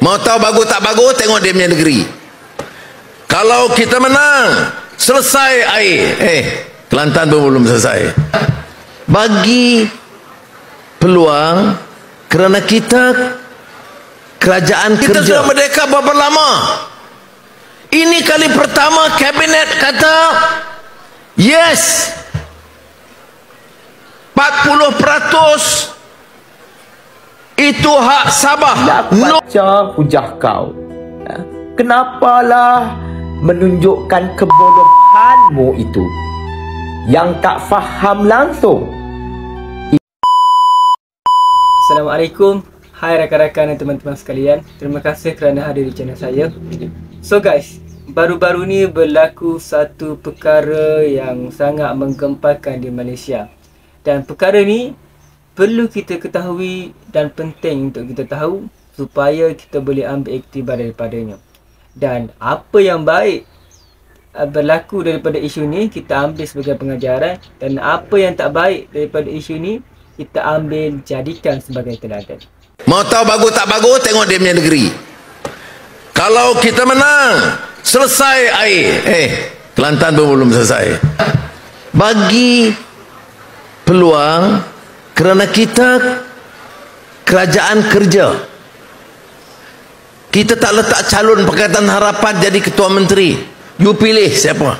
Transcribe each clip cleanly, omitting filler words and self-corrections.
Mau tahu bagus tak bagus, tengok dia punya negeri. Kalau kita menang, selesai air. Kelantan pun belum selesai. Bagi peluang kerana kita kerajaan kita kerja. Kita sudah merdeka berapa lama? Ini kali pertama kabinet kata yes, 40% itu hak Sabah. Baca hujah kau. Kenapalah menunjukkan kebodohanmu itu yang tak faham langsung. Assalamualaikum. Hai rakan-rakan dan teman-teman sekalian. Terima kasih kerana hadir di channel saya. So guys, baru-baru ni berlaku satu perkara yang sangat menggempakan di Malaysia. Dan perkara ni perlu kita ketahui dan penting untuk kita tahu supaya kita boleh ambil iktibar daripadanya. Dan apa yang baik berlaku daripada isu ni kita ambil sebagai pengajaran, dan apa yang tak baik daripada isu ni kita ambil jadikan sebagai teladan. Mau tahu bagus tak bagus, tengok dia punya negeri. Kalau kita menang, selesai air. Kelantan pun belum selesai. Bagi peluang kerana kita kerajaan kerja. Kita tak letak calon Pakatan Harapan jadi ketua menteri. You pilih siapa.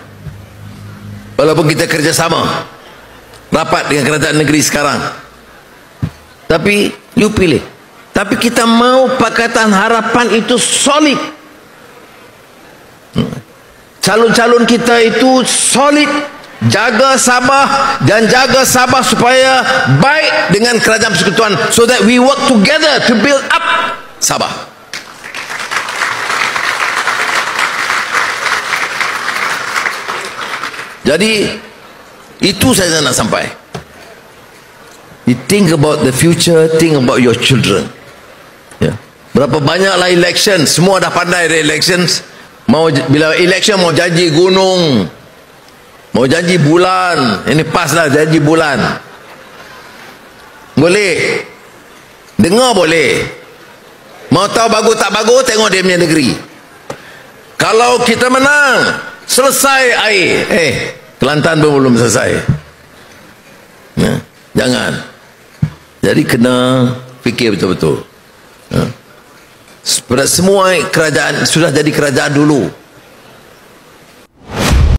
Walaupun kita kerjasama rapat dengan kerajaan negeri sekarang, tapi you pilih. Tapi kita mau Pakatan Harapan itu solid. Calon-calon kita itu solid. Jaga Sabah dan jaga Sabah supaya baik dengan kerajaan persekutuan, so that we work together to build up Sabah. Jadi itu saya nak sampai. You think about the future, think about your children. Berapa banyaklah election, semua dah pandai ada elections. Mau bila election mau janji gunung, mau janji bulan. Ini pas lah janji bulan. Boleh dengar, boleh. Mau tahu bagus tak bagus, tengok dia punya negeri. Kalau kita menang, selesai air. Kelantan pun belum selesai. Jangan. Jadi kena fikir betul-betul. Semua kerajaan sudah jadi kerajaan dulu.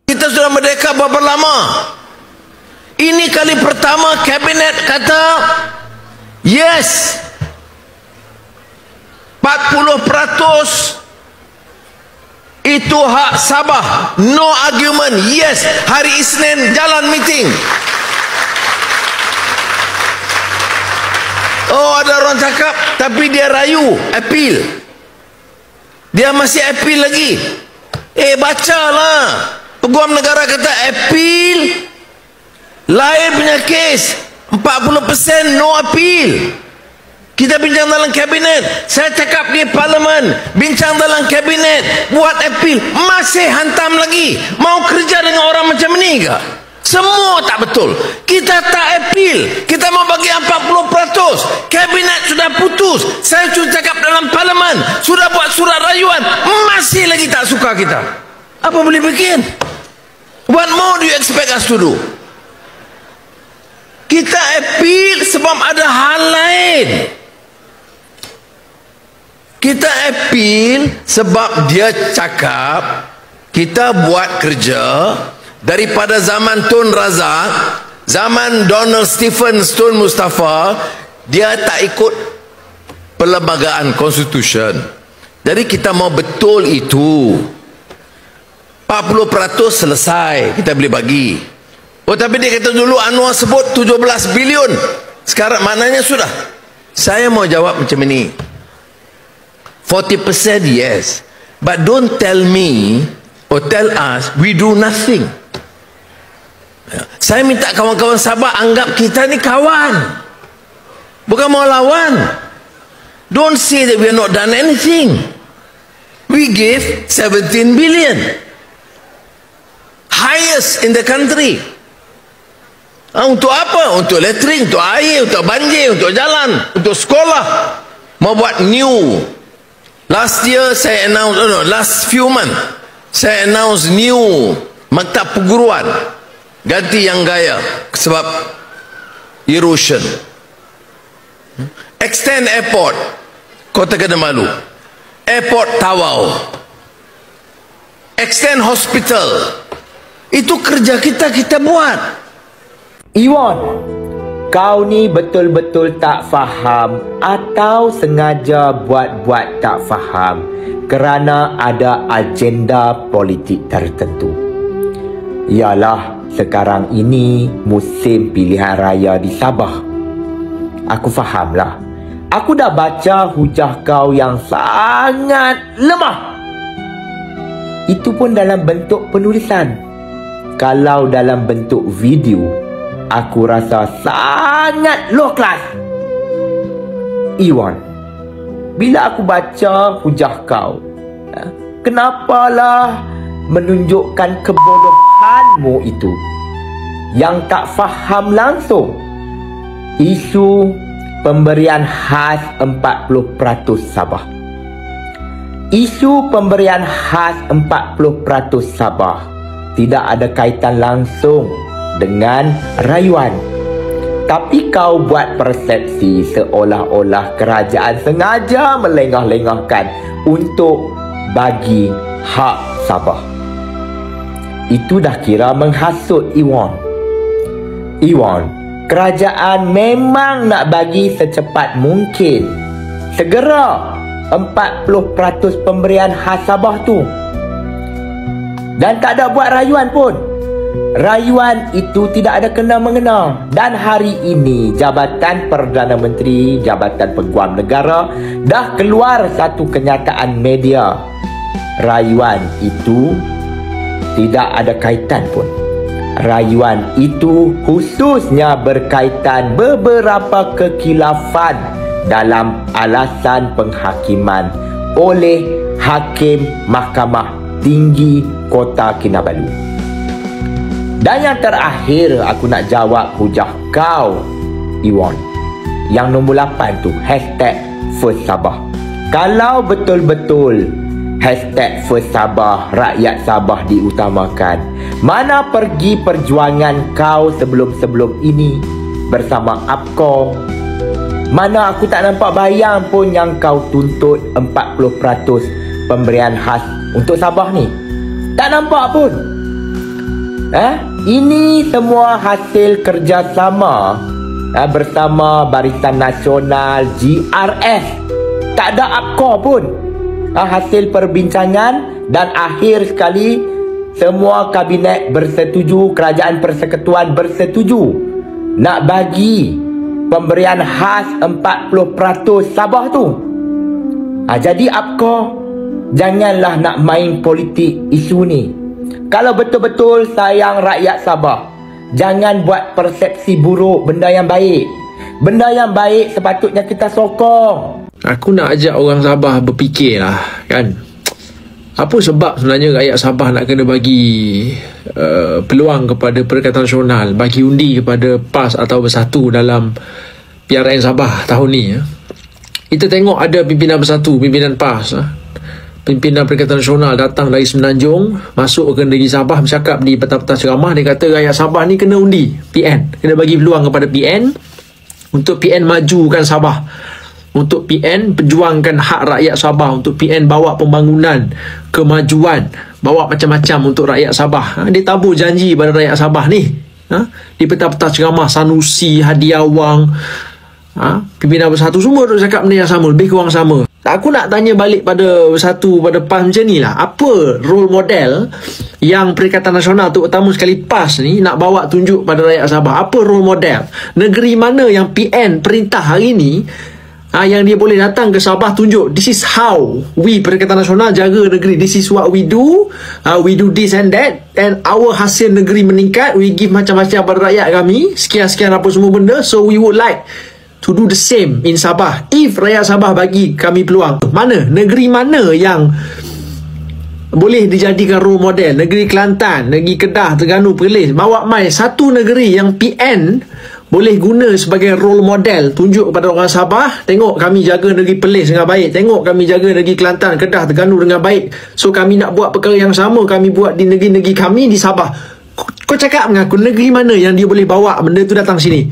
Kita sudah merdeka berapa lama? Ini kali pertama kabinet kata yes, 40% itu hak Sabah. No argument. Yes. Hari Isnin jalan meeting. Oh, ada orang cakap tapi dia rayu, appeal. Dia masih appeal lagi. Bacalah. Peguam negara kata appeal. Lain punya kes. 40% no appeal. Kita bincang dalam kabinet. Saya cakap di parlimen, bincang dalam kabinet, buat appeal, masih hantam lagi. Mau kerja dengan orang macam ni ke? Semua tak betul. Kita tak appeal. Kita mau bagi 40%. Kabinet sudah putus. Saya sudah cakap dalam parlimen, sudah buat surat rayuan, masih lagi tak suka kita. Apa boleh bikin? What more do you expect us to do? Kita appeal sebab ada hal lain. Kita appeal sebab dia cakap kita buat kerja daripada zaman Tun Razak, zaman Donald Stephen Tun Mustafa, dia tak ikut perlembagaan konstitusi. Jadi kita mau betul itu. 40% selesai, kita boleh bagi. Oh, tapi dia kata dulu Anwar sebut 17 bilion. Sekarang maknanya sudah. Saya mau jawab macam ini. 40% yes, but don't tell me or tell us we do nothing. Saya minta kawan-kawan Sabah anggap kita ni kawan, bukan mau lawan. Don't say that we have not done anything. We gave 17 billion, highest in the country. Untuk apa? Untuk elektrik, untuk air, untuk banjir, untuk jalan, untuk sekolah. Mau buat new Last year saya announce, last few months saya announce new maktab perguruan, ganti yang gaya sebab erosion. Extend airport Kota Kinabalu, airport Tawau, extend hospital. Itu kerja kita buat. Iwan, kau ni betul-betul tak faham atau sengaja buat-buat tak faham kerana ada agenda politik tertentu. Ialah sekarang ini musim pilihan raya di Sabah. Aku fahamlah. Aku dah baca hujah kau yang sangat lemah. Itu pun dalam bentuk penulisan. Kalau dalam bentuk video, aku rasa sangat low class. Iwan, bila aku baca hujah kau, kenapalah menunjukkan kebodohanmu itu yang tak faham langsung isu pemberian khas 40% Sabah. Isu pemberian khas 40% Sabah tidak ada kaitan langsung dengan rayuan. Tapi kau buat persepsi seolah-olah kerajaan sengaja melengah-lengahkan untuk bagi hak Sabah. Itu dah kira menghasut, Iwan. Iwan, kerajaan memang nak bagi secepat mungkin. Segera 40% pemberian khas Sabah tu. Dan tak ada buat rayuan pun. Rayuan itu tidak ada kena-mengena. Dan hari ini Jabatan Perdana Menteri, Jabatan Peguam Negara dah keluar satu kenyataan media. Rayuan itu tidak ada kaitan pun. Rayuan itu khususnya berkaitan beberapa kekilafan dalam alasan penghakiman oleh Hakim Mahkamah Tinggi Kota Kinabalu. Dan yang terakhir aku nak jawab hujah kau, Iwan, yang nombor 8 tu, #First Sabah. Kalau betul-betul #First Sabah, rakyat Sabah diutamakan, mana pergi perjuangan kau sebelum-sebelum ini bersama APCO? Mana aku tak nampak bayang pun yang kau tuntut 40% pemberian khas untuk Sabah ni. Tak nampak pun. Ini semua hasil kerjasama bersama Barisan Nasional, GRS. Tak ada APCO pun. Hasil perbincangan dan akhir sekali semua kabinet bersetuju, kerajaan persekutuan bersetuju nak bagi pemberian khas 40% Sabah tu. Jadi APCO, janganlah nak main politik isu ni. Kalau betul-betul sayang rakyat Sabah, jangan buat persepsi buruk benda yang baik. Benda yang baik sepatutnya kita sokong. Aku nak ajak orang Sabah berfikirlah, kan. Apa sebab sebenarnya rakyat Sabah nak kena bagi peluang kepada Perikatan Nasional, bagi undi kepada PAS atau Bersatu dalam PRN Sabah tahun ni. Kita tengok ada pimpinan Bersatu, pimpinan PAS, pimpinan Perikatan Nasional datang dari Semenanjung, masuk ke negeri Sabah, bercakap di petang-petang ceramah. Dia kata rakyat Sabah ni kena undi PN, kena bagi peluang kepada PN untuk PN majukan Sabah, untuk PN perjuangkan hak rakyat Sabah, untuk PN bawa pembangunan, kemajuan, bawa macam-macam untuk rakyat Sabah. Dia tabur janji pada rakyat Sabah ni. Di petang-petang ceramah, Sanusi, Hadi Awang, pimpinan Bersatu semua duk cakap benda yang sama, lebih kurang sama. Aku nak tanya balik pada Bersatu, pada PAS macam ni lah. Apa role model yang Perikatan Nasional, terutama sekali PAS ni, nak bawa tunjuk pada rakyat Sabah? Apa role model? Negeri mana yang PN perintah hari ni, yang dia boleh datang ke Sabah tunjuk, this is how we Perikatan Nasional jaga negeri, this is what we do, we do this and that, and our hasil negeri meningkat, we give macam-macam pada rakyat kami, sekian-sekian apa semua benda, so we would like to do the same in Sabah. If rakyat Sabah bagi kami peluang, mana, negeri mana yang boleh dijadikan role model? Negeri Kelantan, negeri Kedah, Terengganu, Perlis, bawa mai satu negeri yang PN boleh guna sebagai role model, tunjuk kepada orang Sabah, tengok kami jaga negeri Perlis dengan baik, tengok kami jaga negeri Kelantan, Kedah, Terengganu dengan baik. So kami nak buat perkara yang sama kami buat di negeri-negeri kami di Sabah. Kau cakap dengan aku, negeri mana yang dia boleh bawa benda tu datang sini?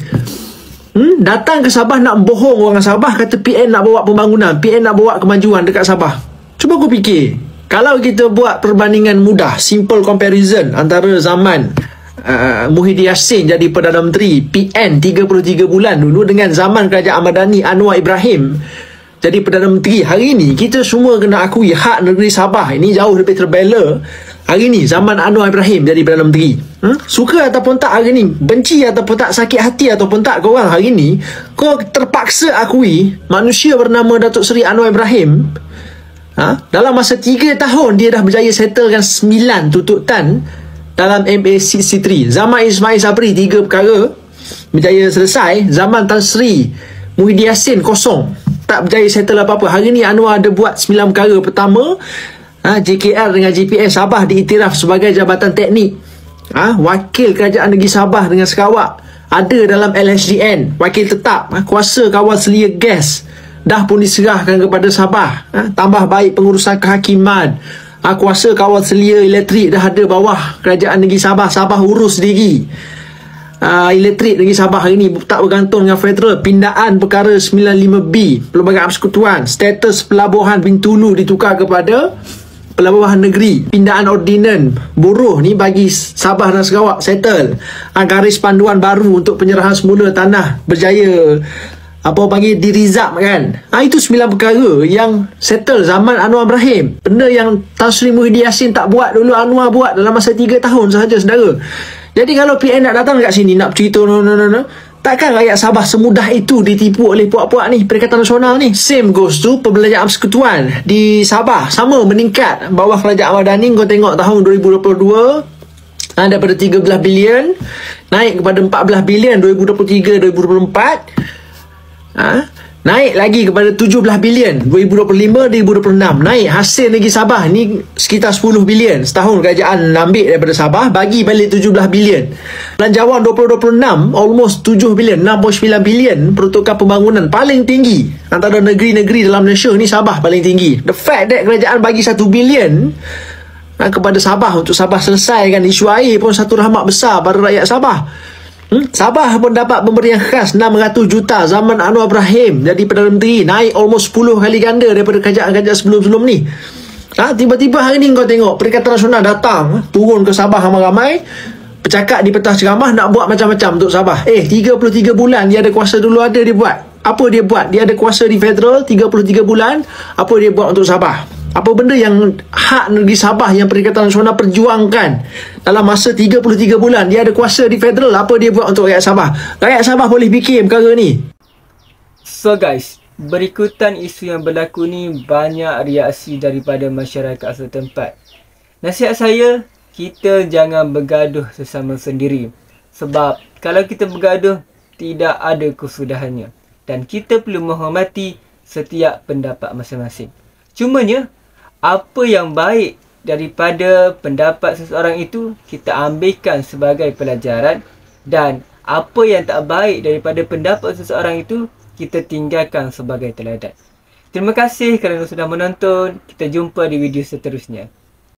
Datang ke Sabah nak bohong orang Sabah, kata PN nak bawa pembangunan, PN nak bawa kemajuan dekat Sabah. Cuba kau fikir, kalau kita buat perbandingan mudah, simple comparison antara zaman Muhyiddin Yassin jadi Perdana Menteri, PN 33 bulan dulu, dengan zaman Kerajaan Madani Anwar Ibrahim jadi Perdana Menteri. Hari ni kita semua kena akui hak negeri Sabah ini jauh lebih terbela hari ni zaman Anwar Ibrahim jadi Perdana Menteri. Suka ataupun tak hari ni, benci ataupun tak, sakit hati ataupun tak korang, hari ni kau terpaksa akui manusia bernama Datuk Seri Anwar Ibrahim, dalam masa 3 tahun dia dah berjaya settlekan 9 tuntutan dalam MA63. Zaman Ismail Sabri 3 perkara berjaya selesai. Zaman Tan Sri Muhyiddin Yassin kosong, tak berjaya settle apa-apa. Hari ni Anwar ada buat 9 perkara. Pertama, JKR dengan JPS Sabah diiktiraf sebagai jabatan teknik. Wakil Kerajaan Negeri Sabah dengan Sarawak ada dalam LHDN, wakil tetap. Kuasa kawal selia gas dah pun diserahkan kepada Sabah. Tambah baik pengurusan kehakiman. Kuasa kawal selia elektrik dah ada bawah Kerajaan Negeri Sabah. Sabah urus sendiri elektrik Negeri Sabah hari ni, tak bergantung dengan federal. Pindaan perkara 95B Pelbagai Persekutuan, status pelabuhan Bintulu ditukar kepada Pelabuhan Negeri. Pindaan ordinan buruh ni bagi Sabah dan Sarawak settle. Garis panduan baru untuk penyerahan semula tanah berjaya dirizab kan. Itu 9 perkara yang settle zaman Anwar Ibrahim. Benda yang Tan Sri Muhyiddin Yassin tak buat dulu, Anwar buat dalam masa 3 tahun sahaja, saudara. Jadi kalau PN nak datang kat sini nak bercerita takkan rakyat Sabah semudah itu ditipu oleh puak-puak ni, Perikatan Nasional ni. Same goes to perbelanjaan persekutuan di Sabah, sama meningkat bawah Kerajaan Madani. Kau tengok tahun 2022 daripada 13 bilion naik kepada 14 bilion 2023-2024. Naik lagi kepada 17 bilion 2025-2026. Naik hasil negeri Sabah ni sekitar 10 bilion. Setahun kerajaan ambil daripada Sabah, bagi balik 17 bilion. Belanjawan 2026 almost 7 bilion, 6.9 bilion. Peruntukan pembangunan paling tinggi antara negeri-negeri dalam Malaysia ni, Sabah paling tinggi. The fact that kerajaan bagi 1 bilion kepada Sabah untuk Sabah selesaikan isu air pun satu rahmat besar pada rakyat Sabah. Sabah pun dapat pemberian khas 600 juta zaman Anwar Ibrahim jadi Perdana Menteri, naik almost 10 kali ganda daripada kerajaan-kerajaan sebelum-sebelum ni. Tiba-tiba hari ni kau tengok Perikatan Nasional datang turun ke Sabah ramai-ramai, bercakap di pentas ceramah nak buat macam-macam untuk Sabah. 33 bulan dia ada kuasa, dulu ada dia buat. Apa dia buat? Dia ada kuasa di federal 33 bulan. Apa dia buat untuk Sabah? Apa benda yang hak negeri Sabah yang Perikatan Nasional perjuangkan dalam masa 33 bulan? Dia ada kuasa di federal. Apa dia buat untuk rakyat Sabah? Rakyat Sabah boleh fikir perkara ni. So guys, berikutan isu yang berlaku ni, banyak reaksi daripada masyarakat setempat. Nasihat saya, kita jangan bergaduh sesama sendiri. Sebab kalau kita bergaduh, tidak ada kesudahannya. Dan kita perlu menghormati setiap pendapat masing-masing. Cumanya, apa yang baik daripada pendapat seseorang itu, kita ambilkan sebagai pelajaran. Dan apa yang tak baik daripada pendapat seseorang itu, kita tinggalkan sebagai teladan. Terima kasih kerana sudah menonton. Kita jumpa di video seterusnya.